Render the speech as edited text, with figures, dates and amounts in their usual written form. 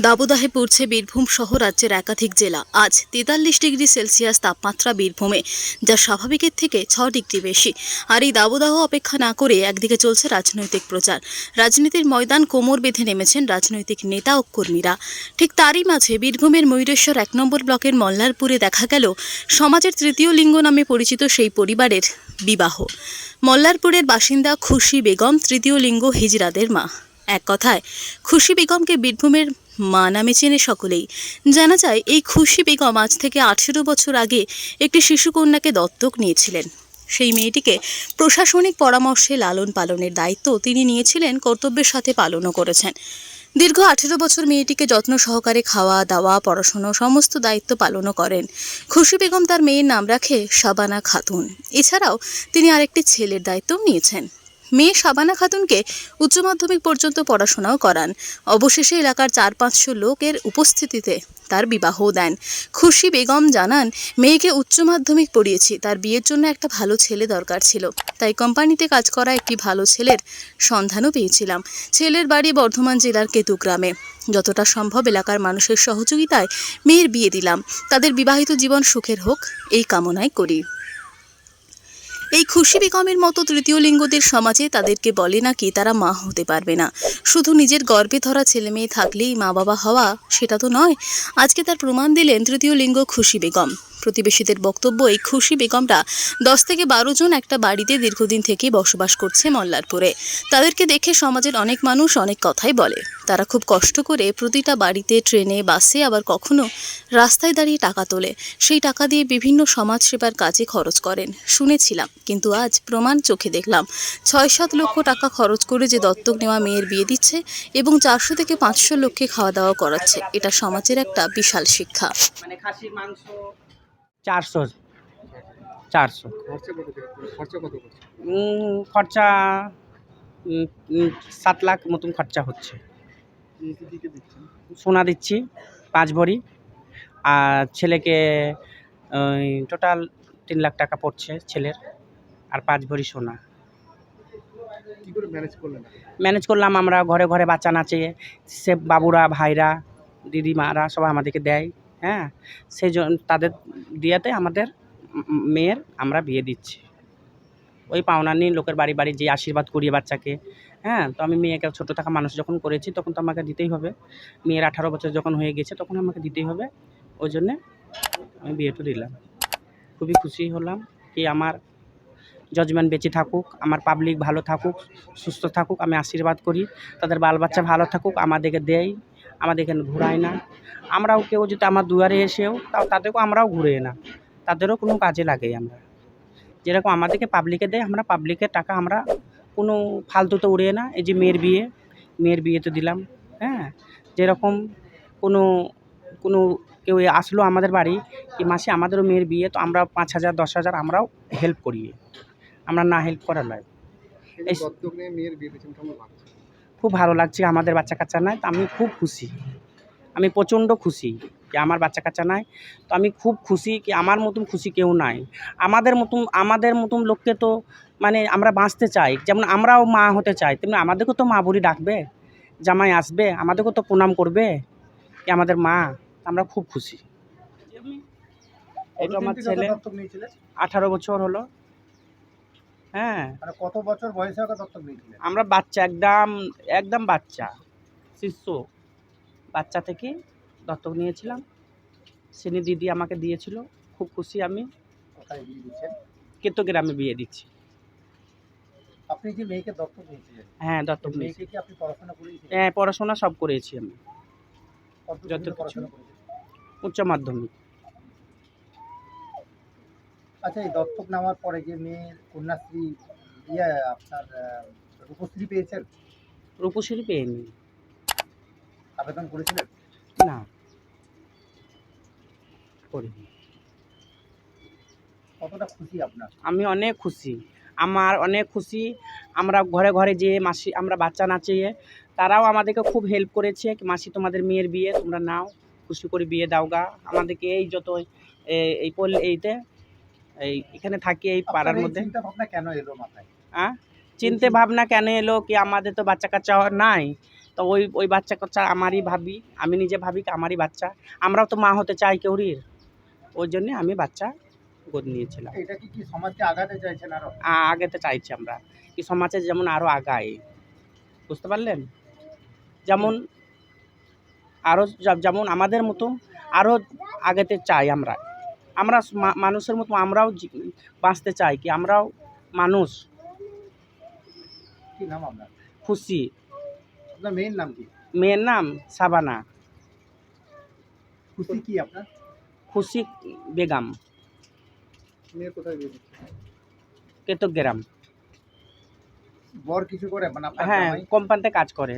দাবদাহে পড়ছে বীরভূম সহ রাজ্যের একাধিক জেলা। আজ ৪৩ ডিগ্রি সেলসিয়াস তাপমাত্রা বীরভূমে, যা স্বাভাবিকের থেকে ৬ ডিগ্রি বেশি। আর এই দাবদাহ অপেক্ষা না করে একদিকে চলছে রাজনৈতিক প্রচার। রাজনীতির ময়দান কোমর বেঁধে নেমেছেন রাজনৈতিক নেতা ও কর্মীরা। ঠিক তারই মাঝে বীরভূমের ময়ূরেশ্বর ১ নম্বর ব্লকের মল্লারপুরে দেখা গেল সমাজের তৃতীয় লিঙ্গ নামে পরিচিত সেই পরিবারের বিবাহ। মল্লারপুরের বাসিন্দা খুশি বেগম তৃতীয় লিঙ্গ হিজড়াদের মা। এক কথায় খুশি বেগমকে বীরভূমের মা নামে চেনে সকলেই। জানা যায়, এই খুশি বেগম আজ থেকে ১৮ বছর আগে একটি শিশুকন্যাকে দত্তক নিয়েছিলেন। সেই মেয়েটিকে প্রশাসনিক পরামর্শে লালন পালনের দায়িত্ব তিনি নিয়েছিলেন, কর্তব্যের সাথে পালনও করেছেন। দীর্ঘ ১৮ বছর মেয়েটিকে যত্ন সহকারে খাওয়া দাওয়া পড়াশোনা সমস্ত দায়িত্ব পালনও করেন। খুশি বেগম তার মেয়ের নাম রাখে শাবানা খাতুন। এছাড়াও তিনি আরেকটি ছেলের দায়িত্ব নিয়েছেন। মেয়ে শাবানা খাতুনকে উচ্চ মাধ্যমিক পর্যন্ত পড়াশোনাও করান। অবশেষে এলাকার ৪-৫০০ লোকের উপস্থিতিতে তার বিবাহও দেন। খুশি বেগম জানান, মেয়েকে উচ্চ মাধ্যমিক পড়িয়েছি, তার বিয়ের জন্য একটা ভালো ছেলে দরকার ছিল, তাই কোম্পানিতে কাজ করা একটি ভালো ছেলের সন্ধানও পেয়েছিলাম। ছেলের বাড়ি বর্ধমান জেলার কেতুগ্রামে। যতটা সম্ভব এলাকার মানুষের সহযোগিতায় মেয়ের বিয়ে দিলাম। তাদের বিবাহিত জীবন সুখের হোক, এই কামনাই করি। এই খুশি বেগমের মতো তৃতীয় লিঙ্গদের সমাজে তাদেরকে বলে নাকি তারা মা হতে পারবে না। শুধু নিজের গর্ভে ধরা ছেলে মেয়ে থাকলেই মা বাবা হওয়া, সেটা তো নয়। আজকে তার প্রমাণ দিলেন তৃতীয় লিঙ্গ খুশি বেগম। প্রতিবেশীদের বক্তব্য, এই খুশি বেগমরা ১০ থেকে ১২ জন একটা বাড়িতে দীর্ঘদিন থেকে বসবাস করছে মল্লারপুরে। তাদেরকে দেখে সমাজের অনেক মানুষ অনেক কথাই বলে। তারা খুব কষ্ট করে প্রতিটা বাড়িতে, ট্রেনে, বাসে, আবার কখনো রাস্তায় দাঁড়িয়ে টাকা তোলে। সেই টাকা দিয়ে বিভিন্ন সমাজসেবার কাজে খরচ করেন শুনেছিলাম, কিন্তু আজ প্রমাণ চোখে দেখলাম। ৬-৭ লক্ষ টাকা খরচ করে যে দত্তক নেওয়া মেয়ের বিয়ে দিচ্ছে এবং ৪০০ থেকে ৫০০ লোককে খাওয়া দাওয়া করাচ্ছে, এটা সমাজের একটা বিশাল শিক্ষা। মানে খাসির মাংস 400 400 খরচা 7 লাখ মতন খরচা হচ্ছে। সোনা দিচ্ছি 5 ভরি, আর ছেলেকে টোটাল 3 লাখ টাকা পড়ছে ছেলের, আর 5 ভরি সোনা। ম্যানেজ করলাম আমরা, ঘরে ঘরে বাচ্চা নাচে, সে বাবুরা, ভাইরা, দিদিমারা সবাই আমাদেরকে দেয়। হ্যাঁ, সেই জন্য তাদের দিয়াতে আমাদের মেয়ের আমরা বিয়ে দিচ্ছি। ওই পাওনা নিয়ে লোকের বাড়ি বাড়ি যে আশীর্বাদ করিয়ে বাচ্চাকে। হ্যাঁ, তো আমি মেয়েকে ছোটো থাকা মানুষ যখন করেছি তখন তো আমাকে দিতেই হবে। মেয়ের 18 বছর যখন হয়ে গেছে তখন আমাকে দিতেই হবে। ওই জন্যে আমি বিয়েটা দিলাম। খুবই খুশি হলাম কি আমার জজমেন্ট বেঁচে থাকুক, আমার পাবলিক ভালো থাকুক, সুস্থ থাকুক, আমি আশীর্বাদ করি। তাদের বাল বাচ্চা ভালো থাকুক, আমাদেরকে দেয়, আমাদেরকে ঘুরায় না। আমরাও কেউ যদি আমার দুয়ারে এসেও তাও তাদেরকেও আমরাও ঘুরে না, তাদেরও কোনো কাজে লাগে। আমরা যেরকম আমাদেরকে পাবলিকে দেয়, আমরা পাবলিকের টাকা আমরা কোনো ফালতুতে উড়িয়ে না। এই যে মেয়ের বিয়েতে দিলাম। হ্যাঁ, যেরকম কোনো কোনো কেউ আসলো আমাদের বাড়ি কি মাসে আমাদেরও মেয়ের বিয়ে, তো আমরা 5,000 10,000 আমরাও হেল্প করি। আমরা না হেল্প করা নয়। খুব ভালো লাগছে, আমাদের বাচ্চা কাচ্চা নাই, তো আমি খুব খুশি। আমি প্রচণ্ড খুশি যে আমার বাচ্চা কাচ্চা নাই, তো আমি খুব খুশি কি আমার মতন খুশি কেউ নাই। আমাদের মতন লোককে তো মানে আমরা বাঁচতে চাই, যেমন আমরাও মা হতে চাই, তেমনি আমাদেরকেও তো মা বলি ডাকবে, জামাই আসবে, আমাদেরকেও তো প্রণাম করবে কি আমাদের মা। আমরা খুব খুশি। এটা আমার ছেলে 18 বছর হলো। হ্যাঁ, কত বছর বয়সে দত্তক নিয়েছিলেন? আমরা বাচ্চা, একদম বাচ্চা শিশু বাচ্চা থেকে দত্তক নিয়েছিলাম। সেনি দিদি আমাকে দিয়েছিল, খুব খুশি আমি। কোথায় বিয়ে দিচ্ছেন? কেতুগ্রামে বিয়ে দিচ্ছি। আপনি যে মেয়েকে দত্তক নিয়েছিলেন, হ্যাঁ, দত্তক নিয়েছি। মেয়েকে কি আপনি পড়াশোনা করিয়েছিলেন? হ্যাঁ, পড়াশোনা সব করেছি আমি, কতদূর যত কিছু। পড়াশোনা করেছেন? উচ্চ মাধ্যমিক। আচ্ছা, এই দত্তক নেওয়ার পরে যে মেয়ের কন্যাশ্রী দিয়ে আপনার রূপশ্রী পেয়েছেন? রূপশ্রী পেয়েনি। আবেদন করেছিলেন? না, করিনি। কতটা খুশি আপনার? আমি অনেক খুশি, আমার অনেক খুশি। আমরা ঘরে ঘরে যে মাসি আমরা বাচ্চা নাচিয়ে, তারাও আমাদেরকে খুব হেল্প করেছে। মাসি তোমাদের মেয়ের বিয়ে তোমরা নাও, খুশি করে বিয়ে দাও গা। আমাদেরকে এই যত এইতে এখানে থাকি এই পাড়ার মধ্যে। চিন্তা ভাবনা কেন এলো মাথায়? চিন্তা ভাবনা কেন এলো কি আমাদের তো বাচ্চা কাচ্চা নাই, তো ওই বাচ্চা কাচ্চা আমারই ভাবি, আমি নিজে ভাবি কি আমারই বাচ্চা, আমরাও তো মা হতে চাই কেউরির, ওই জন্যে আমি বাচ্চা গোদ নিয়েছিলাম। এটা কি সমাজকে আগাতে চাইছেন আরো? আগেতে চাইছি আমরা কি সমাজে যেমন আরও আগায়, বুঝতে পারলেন? যেমন আরও যেমন আমাদের মতো আরও আগেতে চাই আমরা, আমরা মানুষের মতো আমরাও বাঁচতে চাই, কি আমরাও মানুষ। কি নাম আপনার? খুশি। আপনার মেয়ের নাম কি? মেয়ের নাম সাবানা। খুশি কি আপনার? খুশি বেগম, মেয়ে কোথায় বিয়ে দিচ্ছে? কেতগ্রাম। বর কিছু করে মানে আপনার হ্যাঁ, জামাই? কোম্পানিতে কাজ করে।